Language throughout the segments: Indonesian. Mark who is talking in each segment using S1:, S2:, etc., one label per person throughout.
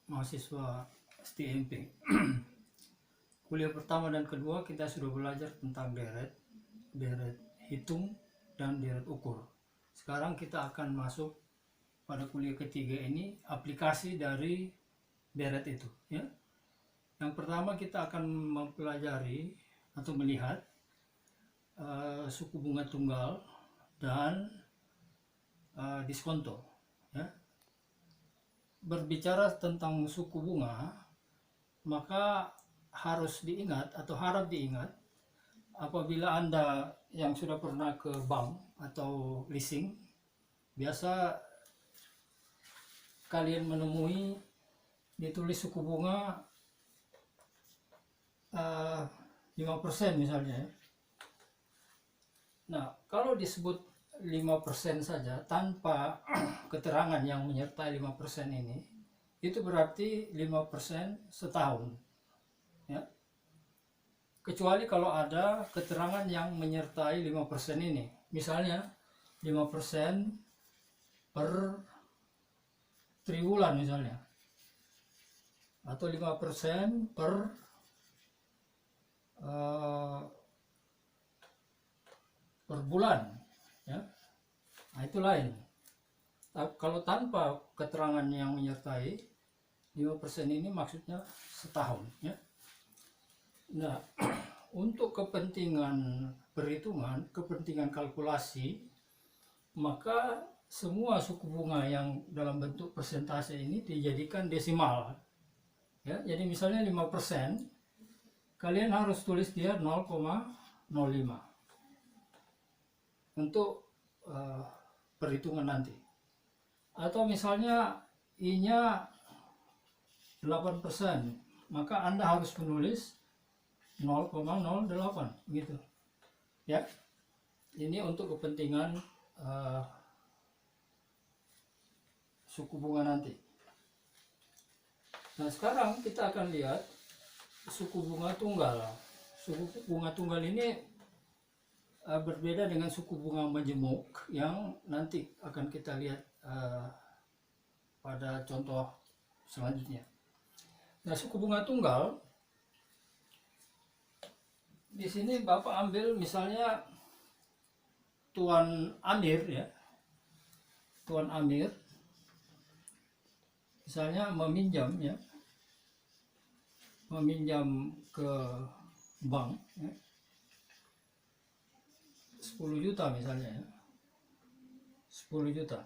S1: mahasiswa STMP. Kuliah pertama dan kedua kita sudah belajar tentang deret hitung dan deret ukur. Sekarang kita akan masuk pada kuliah ketiga ini, aplikasi dari deret itu, ya. Yang pertama kita akan mempelajari atau melihat suku bunga tunggal dan diskonto, ya. Berbicara tentang suku bunga, maka harus diingat atau harap diingat apabila Anda yang sudah pernah ke bank atau leasing, biasa kalian menemui ditulis suku bunga 5% misalnya, ya. Nah, kalau disebut 5% saja tanpa keterangan yang menyertai 5% ini, itu berarti 5% setahun, ya. Kecuali kalau ada keterangan yang menyertai 5% ini, misalnya 5% per triwulan misalnya, atau 5% per bulan, ya. Nah, itu lain. Kalau tanpa keterangan yang menyertai 5% ini maksudnya setahun, ya. Nah, untuk kepentingan perhitungan, kepentingan kalkulasi, maka semua suku bunga yang dalam bentuk persentase ini dijadikan desimal, ya. Jadi misalnya 5%, kalian harus tulis dia 0,05 untuk perhitungan nanti. Atau misalnya I-nya 8%, maka Anda harus menulis 0,08 gitu, ya. Ini untuk kepentingan suku bunga nanti. Nah, sekarang kita akan lihat suku bunga tunggal. Suku bunga tunggal ini berbeda dengan suku bunga majemuk yang nanti akan kita lihat pada contoh selanjutnya. Nah, suku bunga tunggal di sini Bapak ambil misalnya Tuan Amir, ya. Tuan Amir misalnya meminjam, ya. Meminjam ke bank, ya. 10 juta misalnya, ya. 10 juta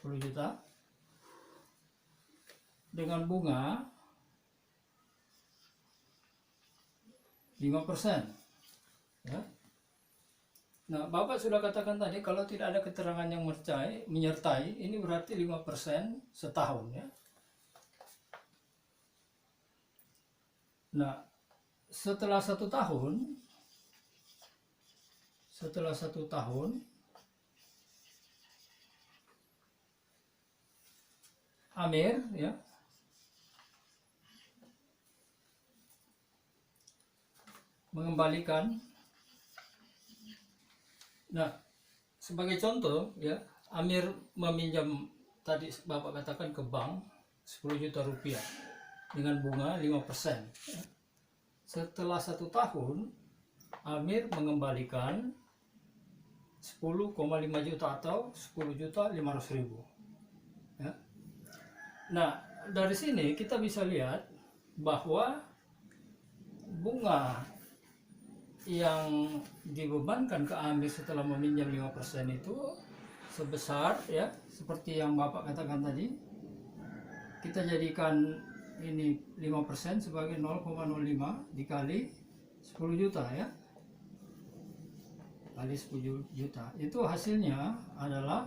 S1: 10 juta dengan bunga 5%, ya. Nah, Bapak sudah katakan tadi kalau tidak ada keterangan yang menyertai, ini berarti 5% setahun, ya. Nah, setelah satu tahun Amir, ya, mengembalikan. Nah, sebagai contoh, ya, Amir meminjam tadi Bapak katakan ke bank 10 juta rupiah dengan bunga 5%, ya. Setelah 1 tahun Amir mengembalikan 10,5 juta atau 10.500.000, ya. Nah, dari sini kita bisa lihat bahwa bunga yang dibebankan ke Amir setelah meminjam 5% itu sebesar, ya, seperti yang Bapak katakan tadi, kita jadikan ini 5% sebagai 0,05 dikali 10 juta, ya, kali 10 juta, itu hasilnya adalah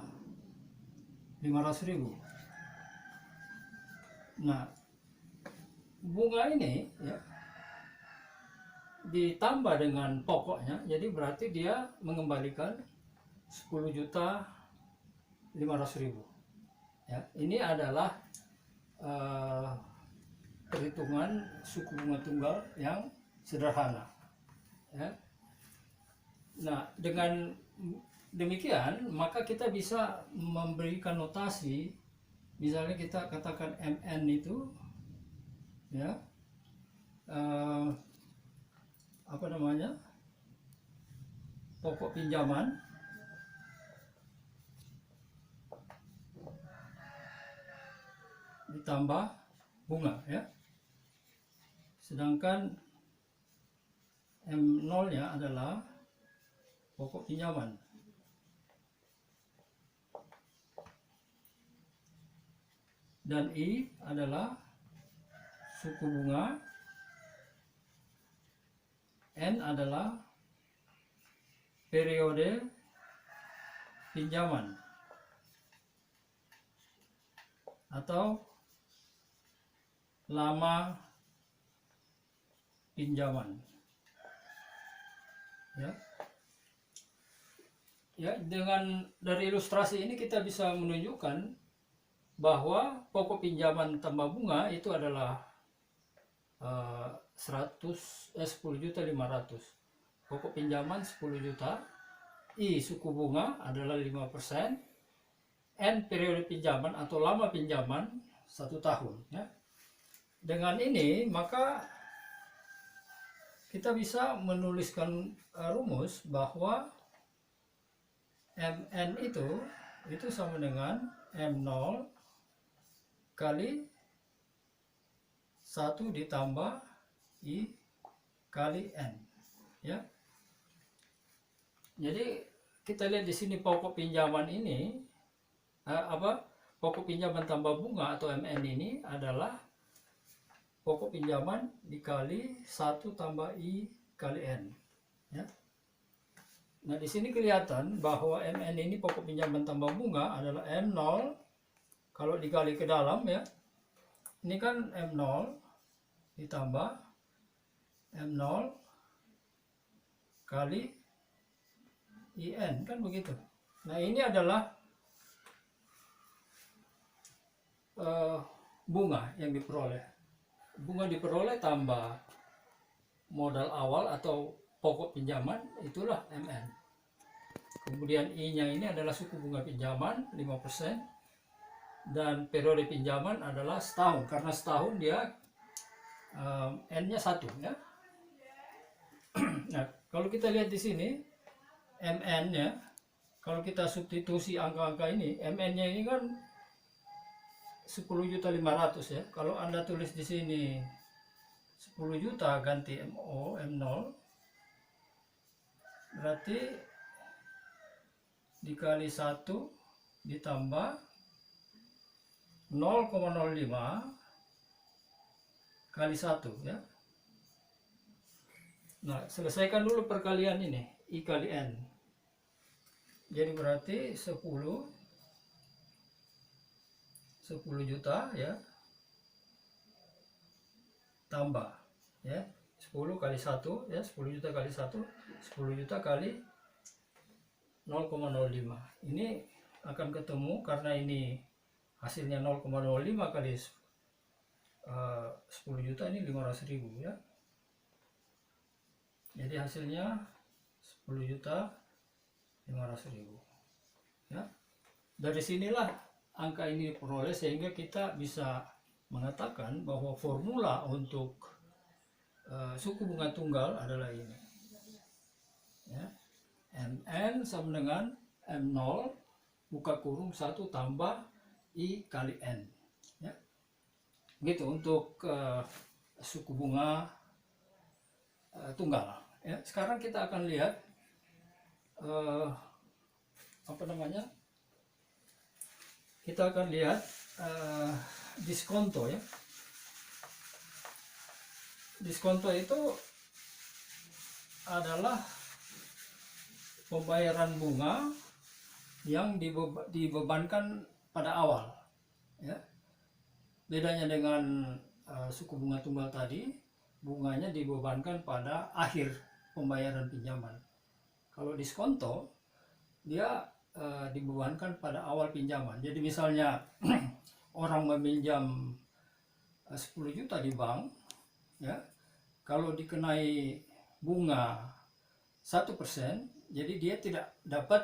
S1: 500.000. Nah, bunga ini, ya, ditambah dengan pokoknya, jadi berarti dia mengembalikan 10.500.000, ya. Ini adalah perhitungan suku bunga tunggal yang sederhana, ya. Nah, dengan demikian maka kita bisa memberikan notasi Misalnya kita katakan MN itu ya, apa namanya, pokok pinjaman ditambah bunga ya, sedangkan M0 nya adalah pokok pinjaman dan I adalah suku bunga, N adalah periode pinjaman atau lama pinjaman ya. Ya, dengan dari ilustrasi ini kita bisa menunjukkan bahwa pokok pinjaman tambah bunga itu adalah 10.500.000. Pokok pinjaman 10 juta, I suku bunga adalah 5%, N periode pinjaman atau lama pinjaman 1 tahun ya. Dengan ini maka kita bisa menuliskan rumus bahwa MN itu sama dengan M0 kali 1 ditambah I kali N ya. Jadi kita lihat di sini pokok pinjaman ini pokok pinjaman tambah bunga atau MN ini adalah pokok pinjaman dikali 1 tambah I kali N ya. Nah, di sini kelihatan bahwa MN ini pokok pinjaman tambah bunga adalah M0 kalau dikali ke dalam ya. Ini kan M0 ditambah M0 kali IN kan begitu. Nah, ini adalah bunga yang diperoleh. Bunga diperoleh tambah modal awal atau pokok pinjaman, itulah MN. Kemudian I-nya ini adalah suku bunga pinjaman 5%, dan periode pinjaman adalah setahun, karena setahun dia N-nya 1 ya. Nah, kalau kita lihat di sini MN-nya, kalau kita substitusi angka-angka ini, MN-nya ini kan 10.500.000 ya. Kalau Anda tulis di sini 10 juta ganti MO M0, berarti dikali 1 ditambah 0,05 kali 1 ya. Nah, selesaikan dulu perkalian ini I kali N. Jadi berarti 10 juta ya, tambah ya 10 kali 1 ya, 10 juta kali 1, 10 juta kali 0,05. Ini akan ketemu karena ini hasilnya 0,05 kali 10 juta, ini 500.000 ya. Jadi hasilnya 10.500.000 ya. Dari sinilah angka ini diperoleh, sehingga kita bisa mengatakan bahwa formula untuk suku bunga tunggal adalah ini ya. MN sama dengan M0 buka kurung 1 tambah I kali N ya. Gitu untuk suku bunga tunggal ya. Sekarang kita akan lihat kita akan lihat diskonto ya. Diskonto itu adalah pembayaran bunga yang dibebankan pada awal ya. Bedanya dengan suku bunga tunggal tadi, bunganya dibebankan pada akhir pembayaran pinjaman. Kalau diskonto dia dibebankan pada awal pinjaman. Jadi misalnya orang meminjam 10 juta di bank ya, kalau dikenai bunga 1%, jadi dia tidak dapat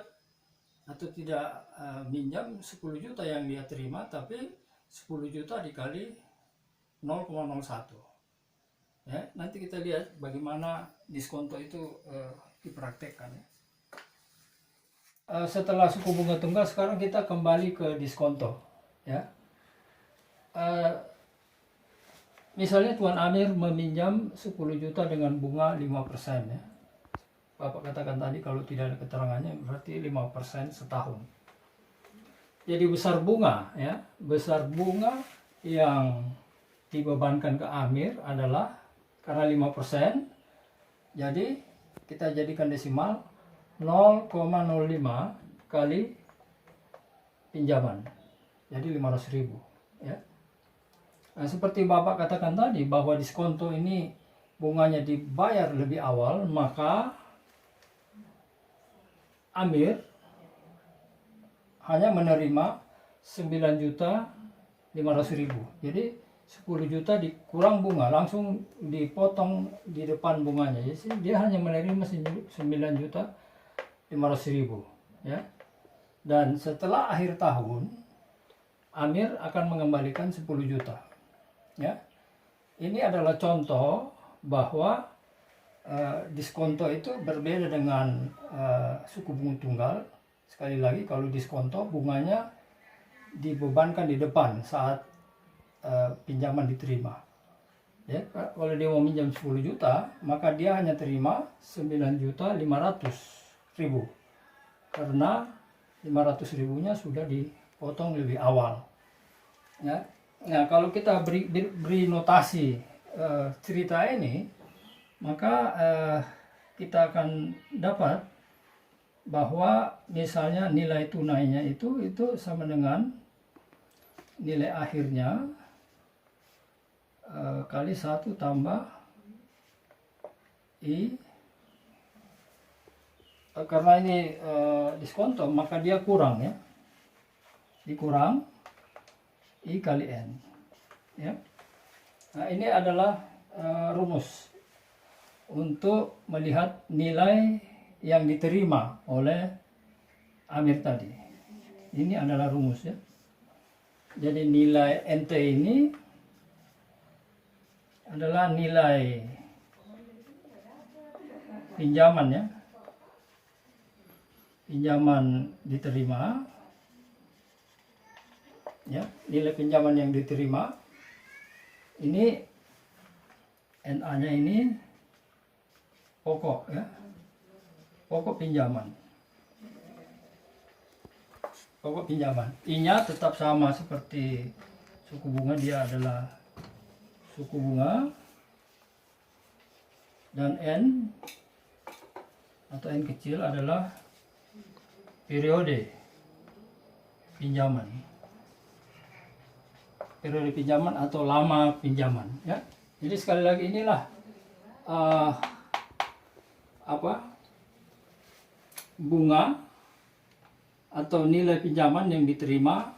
S1: atau tidak minjam 10 juta yang dia terima, tapi 10 juta dikali 0,01. Ya, nanti kita lihat bagaimana diskonto itu dipraktekkan. Setelah suku bunga tunggal, sekarang kita kembali ke diskonto. Ya, misalnya Tuan Amir meminjam 10 juta dengan bunga 5%, ya. Bapak katakan tadi kalau tidak ada keterangannya berarti 5% setahun. Jadi besar bunga, ya, besar bunga yang dibebankan ke Amir adalah karena 5%, jadi kita jadikan desimal 0,05 kali pinjaman, jadi 500.000, ya. Nah, seperti Bapak katakan tadi bahwa diskonto ini bunganya dibayar lebih awal, maka Amir hanya menerima 9.500.000. Jadi 10 juta dikurang bunga, langsung dipotong di depan bunganya. Jadi dia hanya menerima 9.500.000, ya. Dan setelah akhir tahun Amir akan mengembalikan 10 juta. Ya. Ini adalah contoh bahwa diskonto itu berbeda dengan suku bunga tunggal. Sekali lagi, kalau diskonto bunganya dibebankan di depan saat pinjaman diterima. Ya, kalau dia mau minjam 10 juta, maka dia hanya terima 9.500.000 karena 500.000-nya sudah dipotong lebih awal. Ya. Nah, kalau kita beri notasi cerita ini, maka kita akan dapat bahwa misalnya nilai tunainya itu sama dengan nilai akhirnya kali 1 tambah I, karena ini diskonto maka dia kurang, ya, dikurang I kali N, ya. Nah, ini adalah rumus untuk melihat nilai yang diterima oleh Amir tadi. Ini adalah rumus, ya. Jadi nilai NT ini adalah nilai pinjaman, ya. Pinjaman diterima, ya, nilai pinjaman yang diterima. Ini NA-nya ini pokok, ya, pokok pinjaman. Pokok pinjaman. I-nya tetap sama seperti suku bunga, dia adalah suku bunga, dan N atau N kecil adalah periode pinjaman. Periode pinjaman atau lama pinjaman, ya. Jadi sekali lagi inilah bunga atau nilai pinjaman yang diterima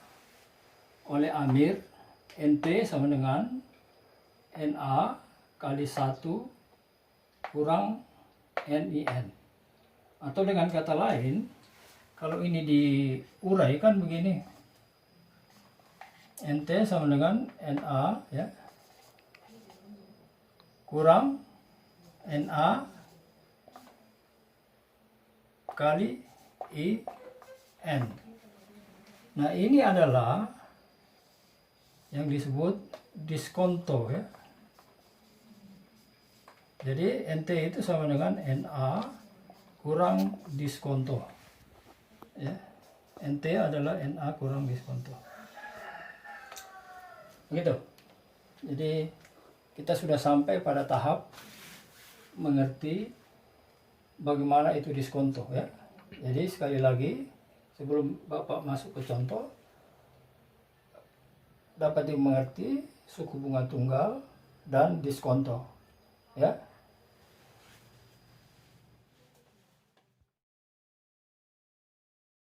S1: oleh Amir. NT sama dengan NA kali 1 kurang NIN. Atau dengan kata lain, kalau ini diuraikan begini, NT sama dengan NA, ya, kurang NA kali IN. Nah, ini adalah yang disebut diskonto, ya. Jadi NT itu sama dengan NA kurang diskonto, ya. NT adalah NA kurang diskonto. Begitu. Jadi kita sudah sampai pada tahap mengerti bagaimana itu diskonto, ya. Jadi sekali lagi, sebelum Bapak masuk ke contoh, dapat dimengerti suku bunga tunggal dan diskonto, ya.